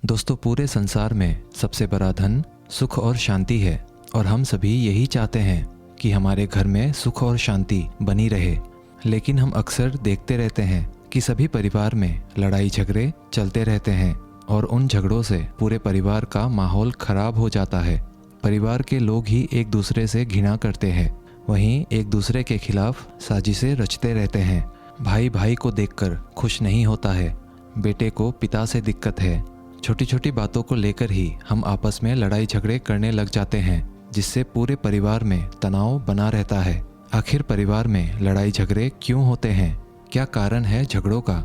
दोस्तों, पूरे संसार में सबसे बड़ा धन सुख और शांति है और हम सभी यही चाहते हैं कि हमारे घर में सुख और शांति बनी रहे। लेकिन हम अक्सर देखते रहते हैं कि सभी परिवार में लड़ाई झगड़े चलते रहते हैं और उन झगड़ों से पूरे परिवार का माहौल खराब हो जाता है। परिवार के लोग ही एक दूसरे से घृणा करते हैं, वहीं एक दूसरे के खिलाफ साजिशें रचते रहते हैं। भाई भाई को देखकर खुश नहीं होता है, बेटे को पिता से दिक्कत है। छोटी छोटी बातों को लेकर ही हम आपस में लड़ाई झगड़े करने लग जाते हैं, जिससे पूरे परिवार में तनाव बना रहता है। आखिर परिवार में लड़ाई झगड़े क्यों होते हैं? क्या कारण है झगड़ों का?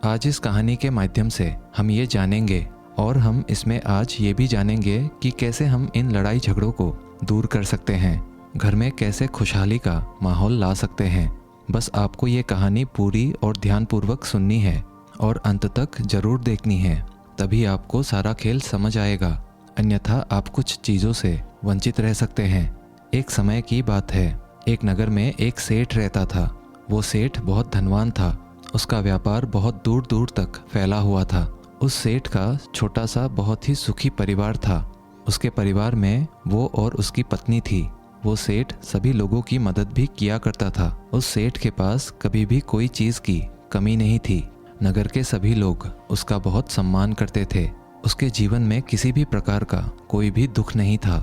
आज इस कहानी के माध्यम से हम ये जानेंगे और हम इसमें आज ये भी जानेंगे कि कैसे हम इन लड़ाई झगड़ों को दूर कर सकते हैं, घर में कैसे खुशहाली का माहौल ला सकते हैं। बस आपको ये कहानी पूरी और ध्यानपूर्वक सुननी है और अंत तक जरूर देखनी है, तभी आपको सारा खेल समझ आएगा, अन्यथा आप कुछ चीज़ों से वंचित रह सकते हैं। एक समय की बात है, एक नगर में एक सेठ रहता था। वो सेठ बहुत धनवान था, उसका व्यापार बहुत दूर दूर तक फैला हुआ था। उस सेठ का छोटा सा बहुत ही सुखी परिवार था। उसके परिवार में वो और उसकी पत्नी थी। वो सेठ सभी लोगों की मदद भी किया करता था। उस सेठ के पास कभी भी कोई चीज़ की कमी नहीं थी। नगर के सभी लोग उसका बहुत सम्मान करते थे। उसके जीवन में किसी भी प्रकार का कोई भी दुख नहीं था।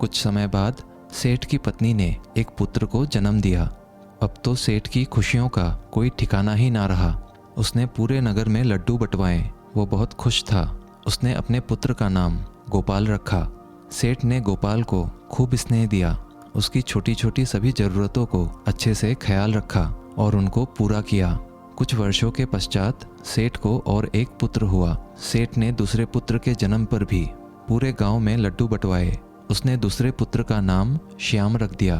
कुछ समय बाद सेठ की पत्नी ने एक पुत्र को जन्म दिया। अब तो सेठ की खुशियों का कोई ठिकाना ही ना रहा। उसने पूरे नगर में लड्डू बंटवाए। वो बहुत खुश था। उसने अपने पुत्र का नाम गोपाल रखा। सेठ ने गोपाल को खूब स्नेह दिया, उसकी छोटी छोटी सभी ज़रूरतों को अच्छे से ख्याल रखा और उनको पूरा किया। कुछ वर्षों के पश्चात सेठ को और एक पुत्र हुआ। सेठ ने दूसरे पुत्र के जन्म पर भी पूरे गांव में लड्डू बंटवाए। उसने दूसरे पुत्र का नाम श्याम रख दिया।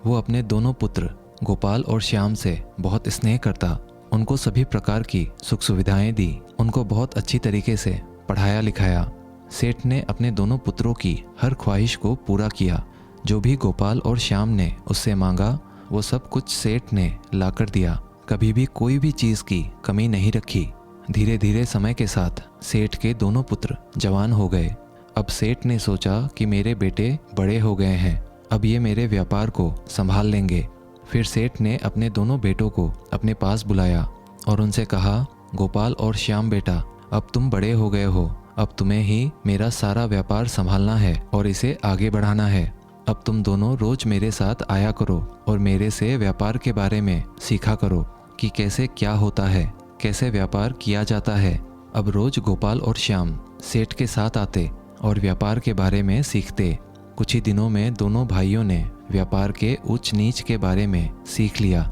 वो अपने दोनों पुत्र गोपाल और श्याम से बहुत स्नेह करता, उनको सभी प्रकार की सुख सुविधाएं दी, उनको बहुत अच्छी तरीके से पढ़ाया लिखाया। सेठ ने अपने दोनों पुत्रों की हर ख्वाहिश को पूरा किया। जो भी गोपाल और श्याम ने उससे मांगा वो सब कुछ सेठ ने लाकर दिया। कभी भी कोई भी चीज़ की कमी नहीं रखी। धीरे धीरे समय के साथ सेठ के दोनों पुत्र जवान हो गए। अब सेठ ने सोचा कि मेरे बेटे बड़े हो गए हैं, अब ये मेरे व्यापार को संभाल लेंगे। फिर सेठ ने अपने दोनों बेटों को अपने पास बुलाया और उनसे कहा, गोपाल और श्याम बेटा, अब तुम बड़े हो गए हो, अब तुम्हें ही मेरा सारा व्यापार संभालना है और इसे आगे बढ़ाना है। अब तुम दोनों रोज मेरे साथ आया करो और मेरे से व्यापार के बारे में सीखा करो कि कैसे क्या होता है, कैसे व्यापार किया जाता है। अब रोज गोपाल और श्याम सेठ के साथ आते और व्यापार के बारे में सीखते। कुछ ही दिनों में दोनों भाइयों ने व्यापार के ऊंच नीच के बारे में सीख लिया।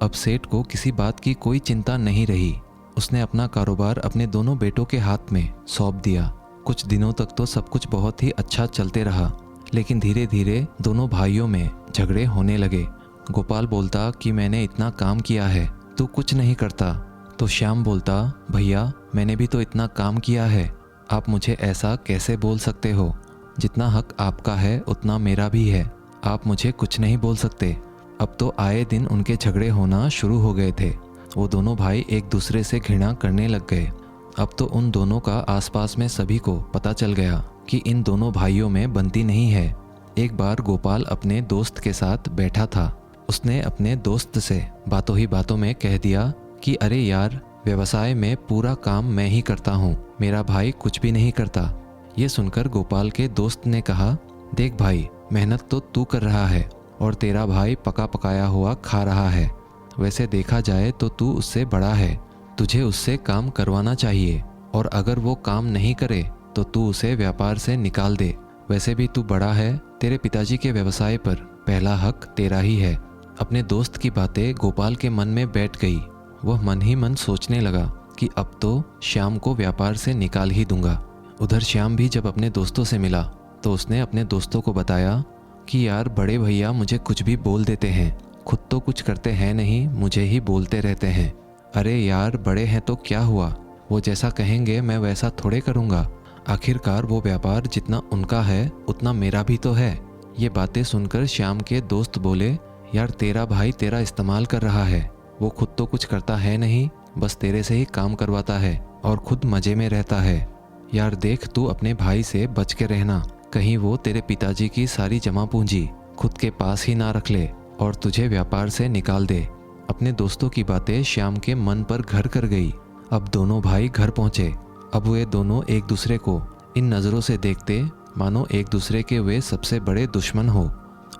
अब सेठ को किसी बात की कोई चिंता नहीं रही। उसने अपना कारोबार अपने दोनों बेटों के हाथ में सौंप दिया। कुछ दिनों तक तो सब कुछ बहुत ही अच्छा चलते रहा, लेकिन धीरे धीरे दोनों भाइयों में झगड़े होने लगे। गोपाल बोलता कि मैंने इतना काम किया है, तू कुछ नहीं करता। तो श्याम बोलता, भैया मैंने भी तो इतना काम किया है, आप मुझे ऐसा कैसे बोल सकते हो? जितना हक आपका है उतना मेरा भी है, आप मुझे कुछ नहीं बोल सकते। अब तो आए दिन उनके झगड़े होना शुरू हो गए थे। वो दोनों भाई एक दूसरे से घृणा करने लग गए। अब तो उन दोनों का आसपास में सभी को पता चल गया कि इन दोनों भाइयों में बनती नहीं है। एक बार गोपाल अपने दोस्त के साथ बैठा था। उसने अपने दोस्त से बातों ही बातों में कह दिया कि अरे यार, व्यवसाय में पूरा काम मैं ही करता हूँ, मेरा भाई कुछ भी नहीं करता। ये सुनकर गोपाल के दोस्त ने कहा, देख भाई, मेहनत तो तू कर रहा है और तेरा भाई पका पकाया हुआ खा रहा है। वैसे देखा जाए तो तू उससे बड़ा है, तुझे उससे काम करवाना चाहिए और अगर वो काम नहीं करे तो तू उसे व्यापार से निकाल दे। वैसे भी तू बड़ा है, तेरे पिताजी के व्यवसाय पर पहला हक तेरा ही है। अपने दोस्त की बातें गोपाल के मन में बैठ गई। वह मन ही मन सोचने लगा कि अब तो श्याम को व्यापार से निकाल ही दूंगा। उधर श्याम भी जब अपने दोस्तों से मिला तो उसने अपने दोस्तों को बताया कि यार, बड़े भैया मुझे कुछ भी बोल देते हैं, खुद तो कुछ करते हैं नहीं, मुझे ही बोलते रहते हैं। अरे यार, बड़े हैं तो क्या हुआ, वो जैसा कहेंगे मैं वैसा थोड़े करूँगा। आखिरकार वो व्यापार जितना उनका है उतना मेरा भी तो है। ये बातें सुनकर श्याम के दोस्त बोले, यार तेरा भाई तेरा इस्तेमाल कर रहा है, वो खुद तो कुछ करता है नहीं, बस तेरे से ही काम करवाता है और खुद मज़े में रहता है। यार देख, तू अपने भाई से बच के रहना, कहीं वो तेरे पिताजी की सारी जमा पूंजी खुद के पास ही ना रख ले और तुझे व्यापार से निकाल दे। अपने दोस्तों की बातें श्याम के मन पर घर कर गई। अब दोनों भाई घर पहुंचे। अब वे दोनों एक दूसरे को इन नज़रों से देखते मानो एक दूसरे के वे सबसे बड़े दुश्मन हो।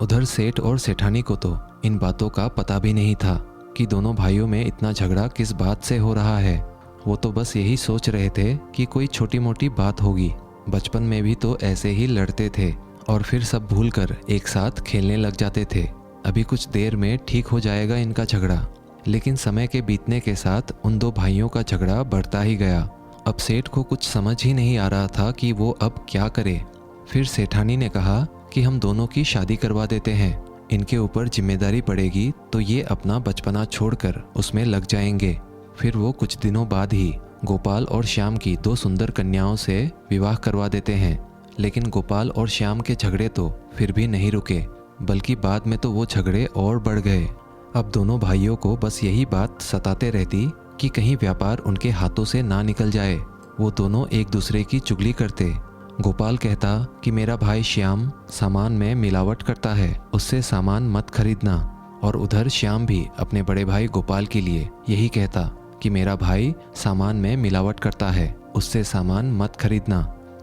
उधर सेठ और सेठानी को तो इन बातों का पता भी नहीं था कि दोनों भाइयों में इतना झगड़ा किस बात से हो रहा है। वो तो बस यही सोच रहे थे कि कोई छोटी मोटी बात होगी। बचपन में भी तो ऐसे ही लड़ते थे और फिर सब भूलकर एक साथ खेलने लग जाते थे। अभी कुछ देर में ठीक हो जाएगा इनका झगड़ा। लेकिन समय के बीतने के साथ उन दो भाइयों का झगड़ा बढ़ता ही गया। अब सेठ को कुछ समझ ही नहीं आ रहा था कि वो अब क्या करे। फिर सेठानी ने कहा कि हम दोनों की शादी करवा देते हैं, इनके ऊपर जिम्मेदारी पड़ेगी तो ये अपना बचपना छोड़कर उसमें लग जाएंगे। फिर वो कुछ दिनों बाद ही गोपाल और श्याम की दो सुंदर कन्याओं से विवाह करवा देते हैं। लेकिन गोपाल और श्याम के झगड़े तो फिर भी नहीं रुके, बल्कि बाद में तो वो झगड़े और बढ़ गए। अब दोनों भाइयों को बस यही बात सताते रहती कि कहीं व्यापार उनके हाथों से ना निकल जाए। वो दोनों एक दूसरे की चुगली करते। गोपाल कहता कि मेरा भाई श्याम सामान में मिलावट करता है, उससे सामान मत खरीदना। और उधर श्याम भी अपने बड़े भाई गोपाल के लिए यही कहता कि मेरा भाई सामान में मिलावट करता है, उससे सामान मत खरीदना।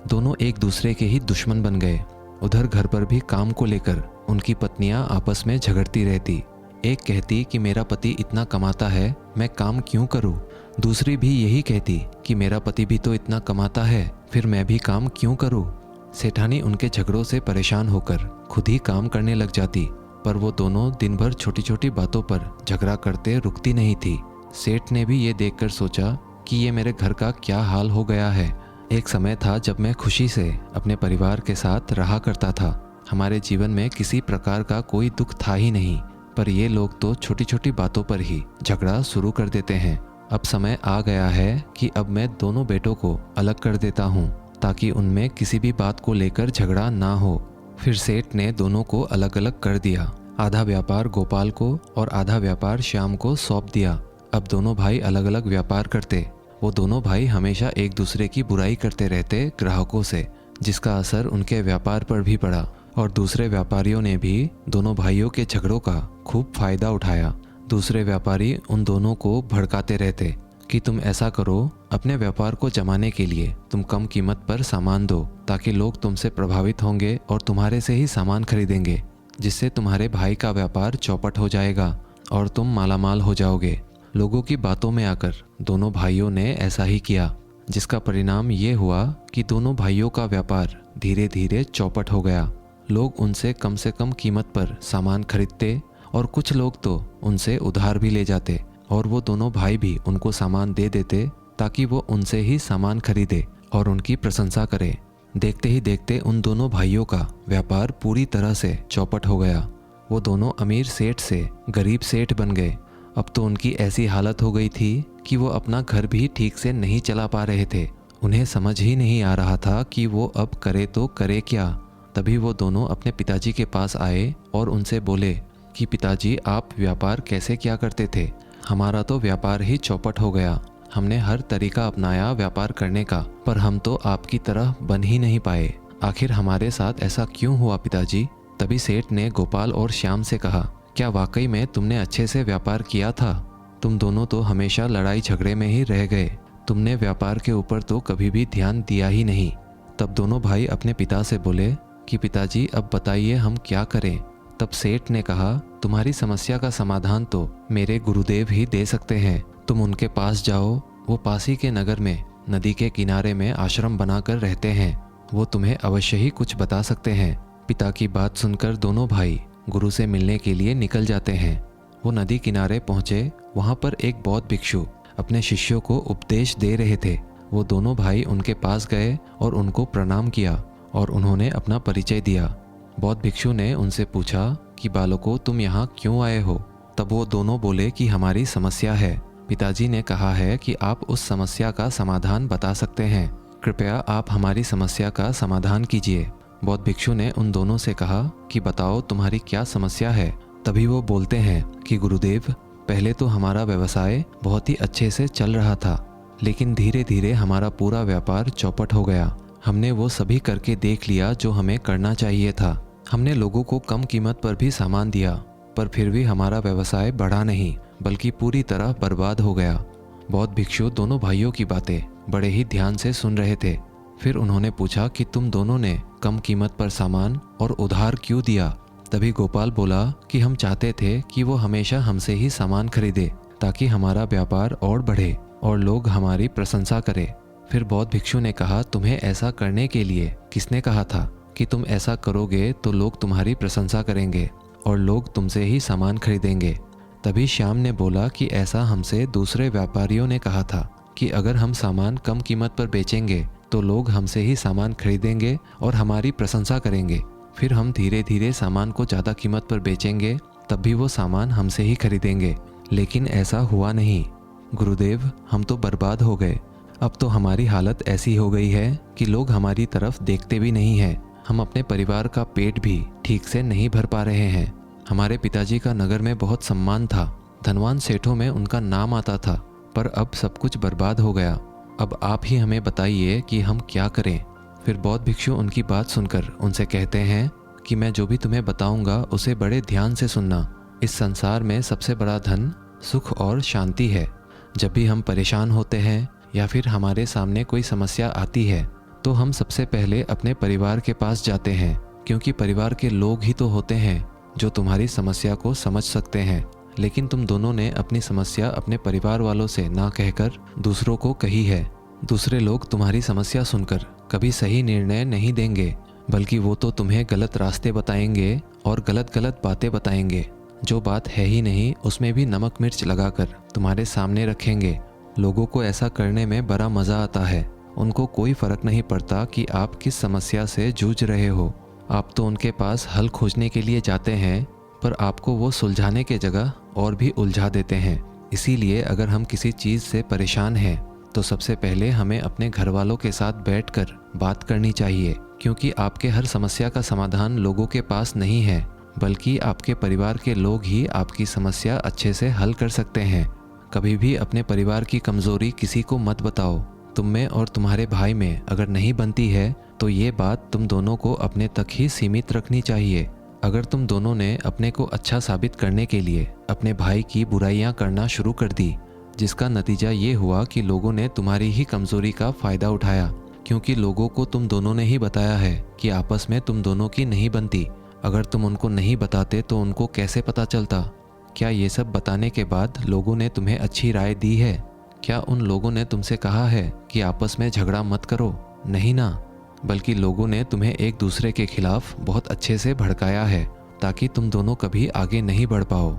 दोनों एक दूसरे के ही दुश्मन बन गए। उधर घर पर भी काम को लेकर उनकी पत्नियां आपस में झगड़ती रहती। एक कहती कि मेरा पति इतना कमाता है, मैं काम क्यों करूं। दूसरी भी यही कहती कि मेरा पति भी तो इतना कमाता है, फिर मैं भी काम क्यों करूं। सेठानी उनके झगड़ों से परेशान होकर खुद ही काम करने लग जाती, पर वो दोनों दिन भर छोटी छोटी बातों पर झगड़ा करते रुकती नहीं थी। सेठ ने भी ये देखकर सोचा कि ये मेरे घर का क्या हाल हो गया है। एक समय था जब मैं खुशी से अपने परिवार के साथ रहा करता था। हमारे जीवन में किसी प्रकार का कोई दुख था ही नहीं, पर ये लोग तो छोटी छोटी बातों पर ही झगड़ा शुरू कर देते हैं। अब समय आ गया है कि अब मैं दोनों बेटों को अलग कर देता हूँ ताकि उनमें किसी भी बात को लेकर झगड़ा ना हो। फिर सेठ ने दोनों को अलग अलग कर दिया। आधा व्यापार गोपाल को और आधा व्यापार श्याम को सौंप दिया। अब दोनों भाई अलग अलग व्यापार करते। वो दोनों भाई हमेशा एक दूसरे की बुराई करते रहते ग्राहकों से, जिसका असर उनके व्यापार पर भी पड़ा। और दूसरे व्यापारियों ने भी दोनों भाइयों के झगड़ों का खूब फायदा उठाया। दूसरे व्यापारी उन दोनों को भड़काते रहते कि तुम ऐसा करो, अपने व्यापार को जमाने के लिए तुम कम कीमत पर सामान दो ताकि लोग तुमसे प्रभावित होंगे और तुम्हारे से ही सामान खरीदेंगे, जिससे तुम्हारे भाई का व्यापार चौपट हो जाएगा और तुम मालामाल हो जाओगे। लोगों की बातों में आकर दोनों भाइयों ने ऐसा ही किया, जिसका परिणाम ये हुआ कि दोनों भाइयों का व्यापार धीरे धीरे चौपट हो गया। लोग उनसे कम कीमत पर सामान खरीदते और कुछ लोग तो उनसे उधार भी ले जाते और वो दोनों भाई भी उनको सामान दे देते ताकि वो उनसे ही सामान खरीदे और उनकी प्रशंसा करे। देखते ही देखते उन दोनों भाइयों का व्यापार पूरी तरह से चौपट हो गया। वो दोनों अमीर सेठ से गरीब सेठ बन गए। अब तो उनकी ऐसी हालत हो गई थी कि वो अपना घर भी ठीक से नहीं चला पा रहे थे। उन्हें समझ ही नहीं आ रहा था कि वो अब करे तो करे क्या। तभी वो दोनों अपने पिताजी के पास आए और उनसे बोले कि पिताजी, आप व्यापार कैसे क्या करते थे? हमारा तो व्यापार ही चौपट हो गया। हमने हर तरीका अपनाया व्यापार करने का, पर हम तो आपकी तरह बन ही नहीं पाए। आखिर हमारे साथ ऐसा क्यों हुआ पिताजी? तभी सेठ ने गोपाल और श्याम से कहा, क्या वाकई में तुमने अच्छे से व्यापार किया था? तुम दोनों तो हमेशा लड़ाई झगड़े में ही रह गए। तुमने व्यापार के ऊपर तो कभी भी ध्यान दिया ही नहीं। तब दोनों भाई अपने पिता से बोले कि पिताजी, अब बताइए हम क्या करें? तब सेठ ने कहा, तुम्हारी समस्या का समाधान तो मेरे गुरुदेव ही दे सकते हैं। तुम उनके पास जाओ। वो पास ही के नगर में नदी के किनारे में आश्रम बनाकर रहते हैं। वो तुम्हें अवश्य ही कुछ बता सकते हैं। पिता की बात सुनकर दोनों भाई गुरु से मिलने के लिए निकल जाते हैं। वो नदी किनारे पहुंचे। वहां पर एक बौद्ध भिक्षु अपने शिष्यों को उपदेश दे रहे थे। वो दोनों भाई उनके पास गए और उनको प्रणाम किया और उन्होंने अपना परिचय दिया। बौद्ध भिक्षु ने उनसे पूछा कि बालकों, तुम यहाँ क्यों आए हो? तब वो दोनों बोले कि हमारी समस्या है। पिताजी ने कहा है कि आप उस समस्या का समाधान बता सकते हैं। कृपया आप हमारी समस्या का समाधान कीजिए। बौद्ध भिक्षु ने उन दोनों से कहा कि बताओ तुम्हारी क्या समस्या है। तभी वो बोलते हैं कि गुरुदेव, पहले तो हमारा व्यवसाय बहुत ही अच्छे से चल रहा था, लेकिन धीरे धीरे हमारा पूरा व्यापार चौपट हो गया। हमने वो सभी करके देख लिया जो हमें करना चाहिए था। हमने लोगों को कम कीमत पर भी सामान दिया, पर फिर भी हमारा व्यवसाय बढ़ा नहीं, बल्कि पूरी तरह बर्बाद हो गया। बौद्ध भिक्षु दोनों भाइयों की बातें बड़े ही ध्यान से सुन रहे थे। फिर उन्होंने पूछा कि तुम दोनों ने कम कीमत पर सामान और उधार क्यों दिया? तभी गोपाल बोला कि हम चाहते थे कि वो हमेशा हमसे ही सामान खरीदे, ताकि हमारा व्यापार और बढ़े और लोग हमारी प्रशंसा करें। फिर बौद्ध भिक्षु ने कहा, तुम्हें ऐसा करने के लिए किसने कहा था कि तुम ऐसा करोगे तो लोग तुम्हारी प्रशंसा करेंगे और लोग तुमसे ही सामान खरीदेंगे? तभी श्याम ने बोला कि ऐसा हमसे दूसरे व्यापारियों ने कहा था कि अगर हम सामान कम कीमत पर बेचेंगे तो लोग हमसे ही सामान खरीदेंगे और हमारी प्रशंसा करेंगे। फिर हम धीरे धीरे सामान को ज़्यादा कीमत पर बेचेंगे, तब भी वो सामान हमसे ही खरीदेंगे। लेकिन ऐसा हुआ नहीं। गुरुदेव, हम तो बर्बाद हो गए। अब तो हमारी हालत ऐसी हो गई है कि लोग हमारी तरफ देखते भी नहीं हैं। हम अपने परिवार का पेट भी ठीक से नहीं भर पा रहे हैं। हमारे पिताजी का नगर में बहुत सम्मान था, धनवान सेठों में उनका नाम आता था, पर अब सब कुछ बर्बाद हो गया। अब आप ही हमें बताइए कि हम क्या करें। फिर बौद्ध भिक्षु उनकी बात सुनकर उनसे कहते हैं कि मैं जो भी तुम्हें बताऊंगा उसे बड़े ध्यान से सुनना। इस संसार में सबसे बड़ा धन सुख और शांति है। जब भी हम परेशान होते हैं या फिर हमारे सामने कोई समस्या आती है तो हम सबसे पहले अपने परिवार के पास जाते हैं, क्योंकि परिवार के लोग ही तो होते हैं जो तुम्हारी समस्या को समझ सकते हैं। लेकिन तुम दोनों ने अपनी समस्या अपने परिवार वालों से ना कहकर दूसरों को कही है। दूसरे लोग तुम्हारी समस्या सुनकर कभी सही निर्णय नहीं देंगे, बल्कि वो तो तुम्हें गलत रास्ते बताएंगे और गलत गलत बातें बताएंगे। जो बात है ही नहीं उसमें भी नमक मिर्च लगाकर तुम्हारे सामने रखेंगे। लोगों को ऐसा करने में बड़ा मज़ा आता है। उनको कोई फ़र्क नहीं पड़ता कि आप किस समस्या से जूझ रहे हो। आप तो उनके पास हल खोजने के लिए जाते हैं, पर आपको वो सुलझाने के जगह और भी उलझा देते हैं। इसीलिए अगर हम किसी चीज़ से परेशान हैं तो सबसे पहले हमें अपने घर वालों के साथ बैठकर बात करनी चाहिए, क्योंकि आपके हर समस्या का समाधान लोगों के पास नहीं है, बल्कि आपके परिवार के लोग ही आपकी समस्या अच्छे से हल कर सकते हैं। कभी भी अपने परिवार की कमज़ोरी किसी को मत बताओ। तुम में और तुम्हारे भाई में अगर नहीं बनती है तो ये बात तुम दोनों को अपने तक ही सीमित रखनी चाहिए। अगर तुम दोनों ने अपने को अच्छा साबित करने के लिए अपने भाई की बुराइयां करना शुरू कर दी, जिसका नतीजा ये हुआ कि लोगों ने तुम्हारी ही कमज़ोरी का फ़ायदा उठाया, क्योंकि लोगों को तुम दोनों ने ही बताया है कि आपस में तुम दोनों की नहीं बनती। अगर तुम उनको नहीं बताते तो उनको कैसे पता चलता? क्या ये सब बताने के बाद लोगों ने तुम्हें अच्छी राय दी है? क्या उन लोगों ने तुमसे कहा है कि आपस में झगड़ा मत करो? नहीं ना, बल्कि लोगों ने तुम्हें एक दूसरे के खिलाफ बहुत अच्छे से भड़काया है, ताकि तुम दोनों कभी आगे नहीं बढ़ पाओ।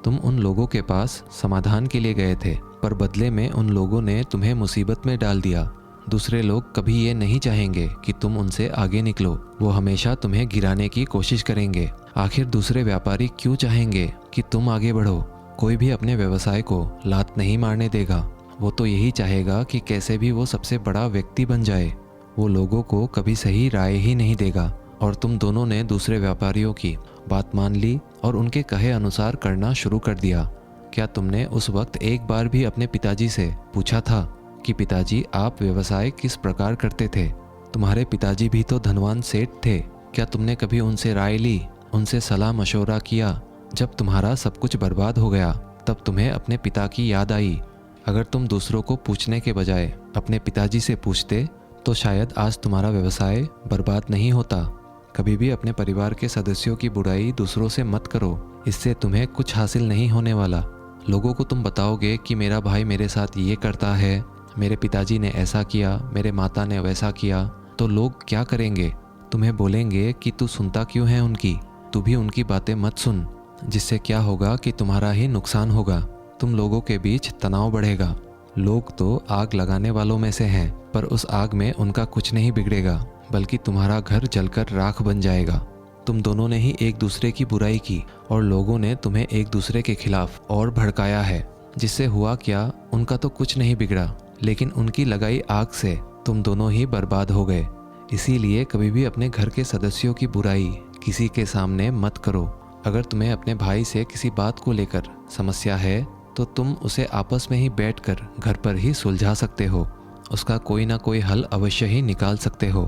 तुम उन लोगों के पास समाधान के लिए गए थे, पर बदले में उन लोगों ने तुम्हें मुसीबत में डाल दिया। दूसरे लोग कभी ये नहीं चाहेंगे कि तुम उनसे आगे निकलो, वो हमेशा तुम्हें गिराने की कोशिश करेंगे। आखिर दूसरे व्यापारी क्यों चाहेंगे कि तुम आगे बढ़ो? कोई भी अपने व्यवसाय को लात नहीं मारने देगा। वो तो यही चाहेगा कि कैसे भी वो सबसे बड़ा व्यक्ति बन जाए। वो लोगों को कभी सही राय ही नहीं देगा। और तुम दोनों ने दूसरे व्यापारियों की बात मान ली और उनके कहे अनुसार करना शुरू कर दिया। क्या तुमने उस वक्त एक बार भी अपने पिताजी से पूछा था कि पिताजी आप व्यवसाय किस प्रकार करते थे? तुम्हारे पिताजी भी तो धनवान सेठ थे। क्या तुमने कभी उनसे राय ली, उनसे सलाह मशवरा किया? जब तुम्हारा सब कुछ बर्बाद हो गया तब तुम्हें अपने पिता की याद आई। अगर तुम दूसरों को पूछने के बजाय अपने पिताजी से पूछते तो शायद आज तुम्हारा व्यवसाय बर्बाद नहीं होता। कभी भी अपने परिवार के सदस्यों की बुराई दूसरों से मत करो, इससे तुम्हें कुछ हासिल नहीं होने वाला। लोगों को तुम बताओगे कि मेरा भाई मेरे साथ ये करता है, मेरे पिताजी ने ऐसा किया, मेरे माता ने वैसा किया, तो लोग क्या करेंगे? तुम्हें बोलेंगे कि तू सुनता क्यों है उनकी, तू भी उनकी बातें मत सुन। जिससे क्या होगा कि तुम्हारा ही नुकसान होगा। तुम लोगों के बीच तनाव बढ़ेगा। लोग तो आग लगाने वालों में से हैं, पर उस आग में उनका कुछ नहीं बिगड़ेगा, बल्कि तुम्हारा घर जलकर राख बन जाएगा। तुम दोनों ने ही एक दूसरे की बुराई की और लोगों ने तुम्हें एक दूसरे के खिलाफ और भड़काया है। जिससे हुआ क्या, उनका तो कुछ नहीं बिगड़ा, लेकिन उनकी लगाई आग से तुम दोनों ही बर्बाद हो गए। इसीलिए कभी भी अपने घर के सदस्यों की बुराई किसी के सामने मत करो। अगर तुम्हें अपने भाई से किसी बात को लेकर समस्या है तो तुम उसे आपस में ही बैठकर घर पर ही सुलझा सकते हो। उसका कोई ना कोई हल अवश्य ही निकाल सकते हो।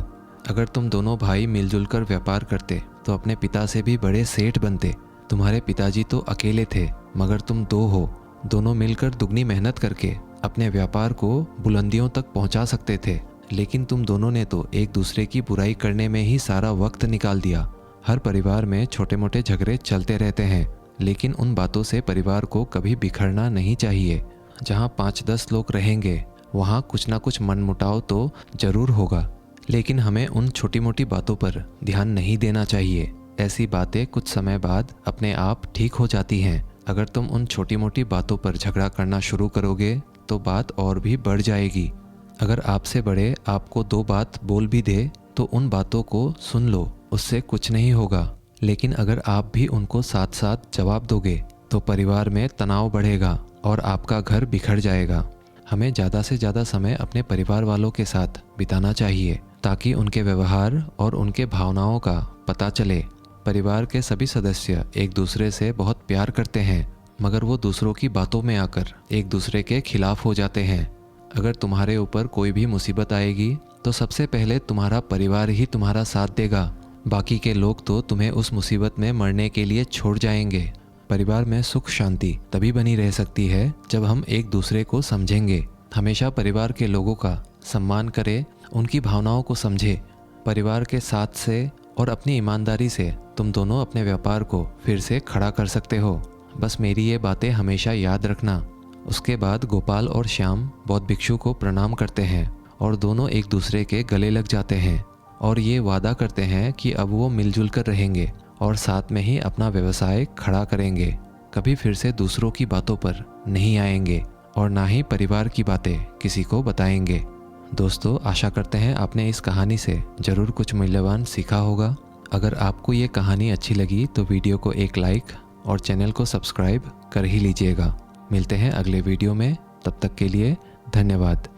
अगर तुम दोनों भाई मिलजुल कर व्यापार करते तो अपने पिता से भी बड़े सेठ बनते। तुम्हारे पिताजी तो अकेले थे, मगर तुम दो हो। दोनों मिलकर दुगनी मेहनत करके अपने व्यापार को बुलंदियों तक पहुंचा सकते थे, लेकिन तुम दोनों ने तो एक दूसरे की बुराई करने में ही सारा वक्त निकाल दिया। हर परिवार में छोटे मोटे झगड़े चलते रहते हैं, लेकिन उन बातों से परिवार को कभी बिखरना नहीं चाहिए। जहाँ 5-10 लोग रहेंगे वहाँ कुछ ना कुछ मनमुटाव तो जरूर होगा, लेकिन हमें उन छोटी मोटी बातों पर ध्यान नहीं देना चाहिए। ऐसी बातें कुछ समय बाद अपने आप ठीक हो जाती हैं। अगर तुम उन छोटी मोटी बातों पर झगड़ा करना शुरू करोगे तो बात और भी बढ़ जाएगी। अगर आपसे बड़े आपको 2 बात बोल भी दे तो उन बातों को सुन लो, उससे कुछ नहीं होगा। लेकिन अगर आप भी उनको साथ साथ जवाब दोगे तो परिवार में तनाव बढ़ेगा और आपका घर बिखर जाएगा। हमें ज़्यादा से ज़्यादा समय अपने परिवार वालों के साथ बिताना चाहिए ताकि उनके व्यवहार और उनके भावनाओं का पता चले। परिवार के सभी सदस्य एक दूसरे से बहुत प्यार करते हैं, मगर वो दूसरों की बातों में आकर एक दूसरे के खिलाफ हो जाते हैं। अगर तुम्हारे ऊपर कोई भी मुसीबत आएगी तो सबसे पहले तुम्हारा परिवार ही तुम्हारा साथ देगा। बाकी के लोग तो तुम्हें उस मुसीबत में मरने के लिए छोड़ जाएंगे। परिवार में सुख शांति तभी बनी रह सकती है जब हम एक दूसरे को समझेंगे। हमेशा परिवार के लोगों का सम्मान करें, उनकी भावनाओं को समझे। परिवार के साथ से और अपनी ईमानदारी से तुम दोनों अपने व्यापार को फिर से खड़ा कर सकते हो। बस मेरी ये बातें हमेशा याद रखना। उसके बाद गोपाल और श्याम बौद्ध भिक्षु को प्रणाम करते हैं और दोनों एक दूसरे के गले लग जाते हैं और ये वादा करते हैं कि अब वो मिलजुल कर रहेंगे और साथ में ही अपना व्यवसाय खड़ा करेंगे। कभी फिर से दूसरों की बातों पर नहीं आएंगे और ना ही परिवार की बातें किसी को बताएंगे। दोस्तों, आशा करते हैं आपने इस कहानी से ज़रूर कुछ मूल्यवान सीखा होगा। अगर आपको ये कहानी अच्छी लगी तो वीडियो को एक लाइक और चैनल को सब्सक्राइब कर ही लीजिएगा। मिलते हैं अगले वीडियो में, तब तक के लिए धन्यवाद।